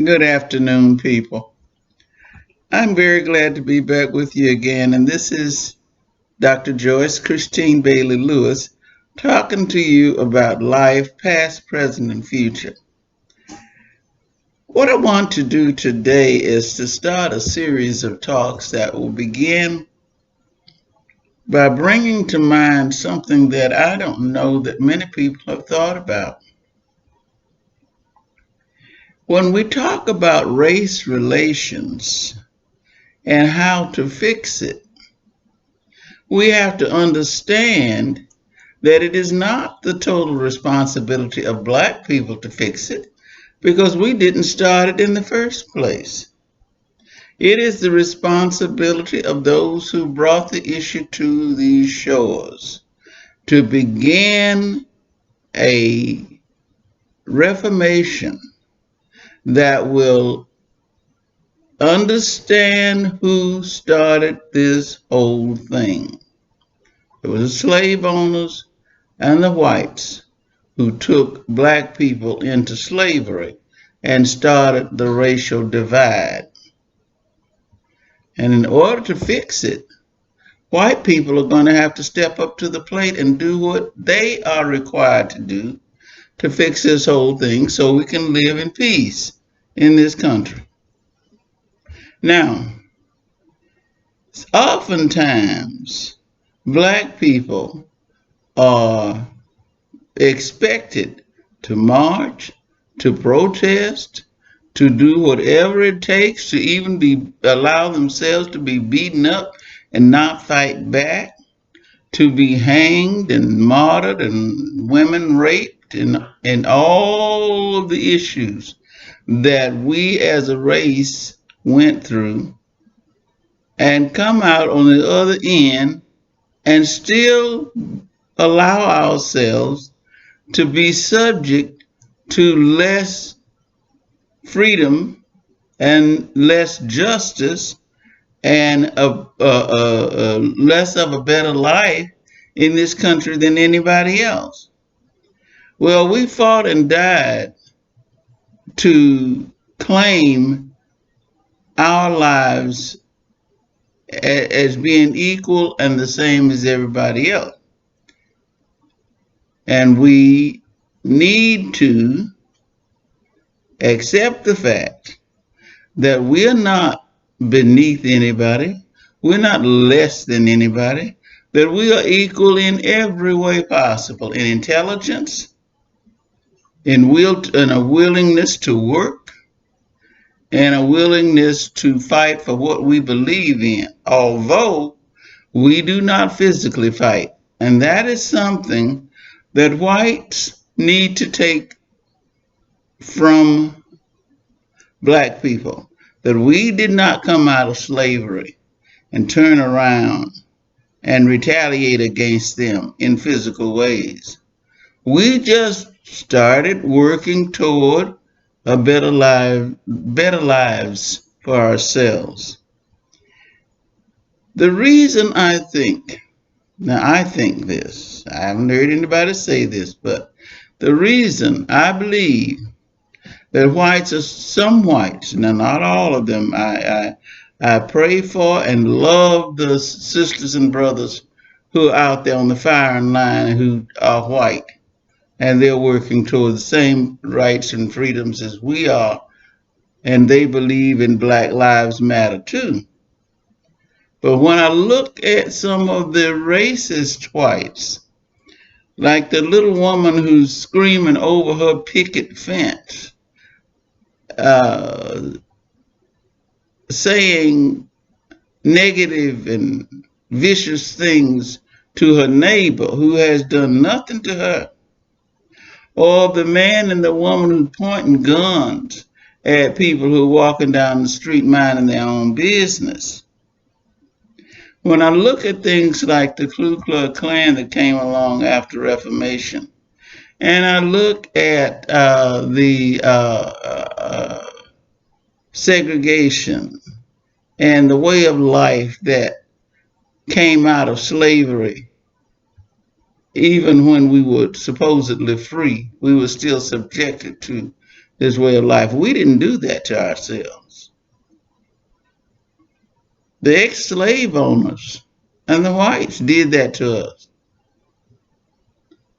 Good afternoon, people. I'm very glad to be back with you again, and this is Dr. Joyce Christine Bailey Lewis talking to you about life, past, present, and future. What I want to do today is to start a series of talks that will begin by bringing to mind something that I don't know that many people have thought about. When we talk about race relations and how to fix it, we have to understand that it is not the total responsibility of Black people to fix it because we didn't start it in the first place. It is the responsibility of those who brought the issue to these shores to begin a reformation that will understand who started this whole thing. It was the slave owners and the whites who took Black people into slavery and started the racial divide. And in order to fix it, white people are going to have to step up to the plate and do what they are required to do to fix this whole thing so we can live in peace in this country. Now, oftentimes, Black people are expected to march, to protest, to do whatever it takes to even allow themselves to be beaten up and not fight back, to be hanged and martyred and women raped and all of the issues that we as a race went through and come out on the other end and still allow ourselves to be subject to less freedom and less justice and less of a better life in this country than anybody else. Well, we fought and died to claim our lives as being equal and the same as everybody else. And we need to accept the fact that we're not beneath anybody, we're not less than anybody, that we are equal in every way possible in intelligence, in a willingness to work, and a willingness to fight for what we believe in, although we do not physically fight. And that is something that whites need to take from Black people, that we did not come out of slavery and turn around and retaliate against them in physical ways. We just started working toward better lives for ourselves. The reason I think this, I haven't heard anybody say this, but the reason I believe that some whites, now not all of them, I pray for and love the sisters and brothers who are out there on the firing line who are white, and they're working toward the same rights and freedoms as we are, and they believe in Black Lives Matter too. But when I look at some of the racist whites, like the little woman who's screaming over her picket fence, uh, saying negative and vicious things to her neighbor who has done nothing to her, or the man and the woman who pointing guns at people who are walking down the street minding their own business. When I look at things like the Ku Klux Klan that came along after Reformation, and I look at the segregation and the way of life that came out of slavery, even when we were supposedly free, we were still subjected to this way of life. We didn't do that to ourselves. The ex-slave owners and the whites did that to us.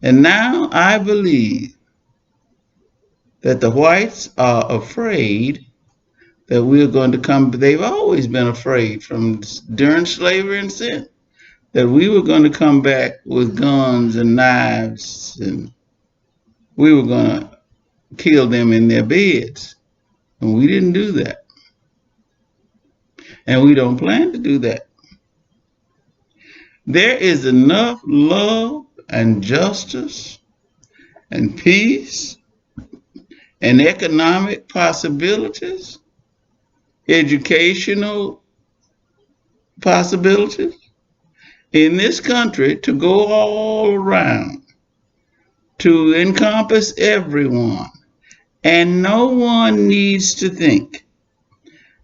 And now I believe that the whites are afraid that we're going to come. They've always been afraid from during slavery and sin that we were going to come back with guns and knives and we were going to kill them in their beds. And we didn't do that. And we don't plan to do that. There is enough love and justice and peace and economic possibilities, educational possibilities in this country to go all around, to encompass everyone. And no one needs to think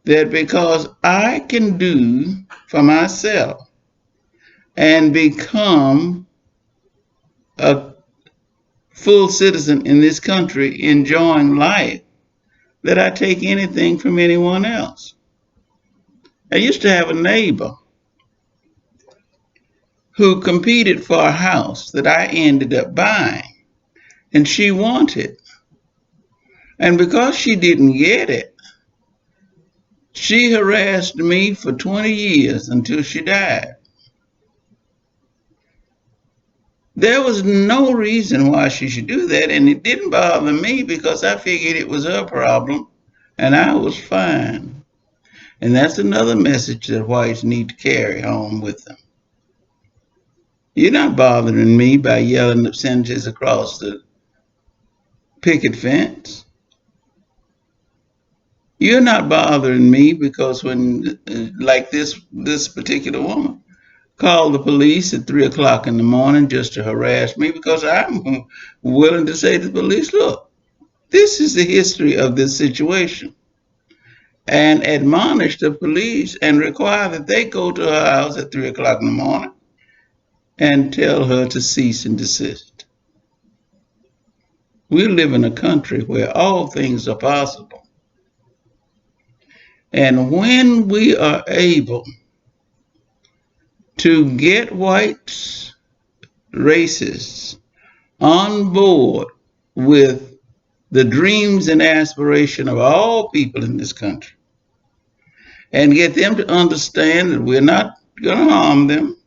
that because I can do for myself and become a full citizen in this country enjoying life, that I take anything from anyone else. I used to have a neighbor who competed for a house that I ended up buying, and she wanted. And because she didn't get it, she harassed me for 20 years until she died. There was no reason why she should do that, and it didn't bother me because I figured it was her problem, and I was fine. And that's another message that whites need to carry home with them. You're not bothering me by yelling obscenities across the picket fence. You're not bothering me because when, like this particular woman, called the police at 3 o'clock in the morning just to harass me because I'm willing to say to the police, look, this is the history of this situation, and admonish the police and require that they go to her house at 3 o'clock in the morning and tell her to cease and desist. We live in a country where all things are possible. And when we are able to get whites, racists, on board with the dreams and aspiration of all people in this country and get them to understand that we're not going to harm them.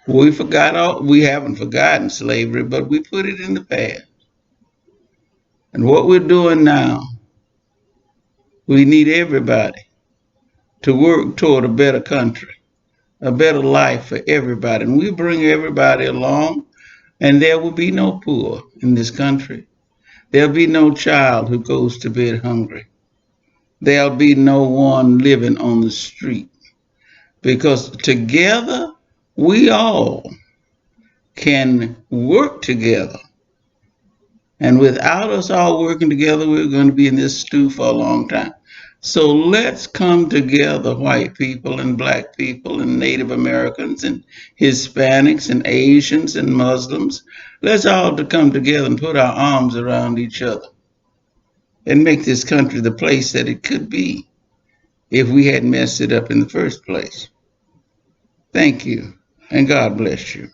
We haven't forgotten slavery, but we put it in the past. And what we're doing now, we need everybody to work toward a better country, a better life for everybody. And we bring everybody along, and there will be no poor in this country. There'll be no child who goes to bed hungry. There'll be no one living on the street. Because together, we all can work together. And without us all working together, we're going to be in this stew for a long time. So let's come together, white people and black people and Native Americans and Hispanics and Asians and Muslims. Let's all come together and put our arms around each other and make this country the place that it could be if we hadn't messed it up in the first place. Thank you, and God bless you.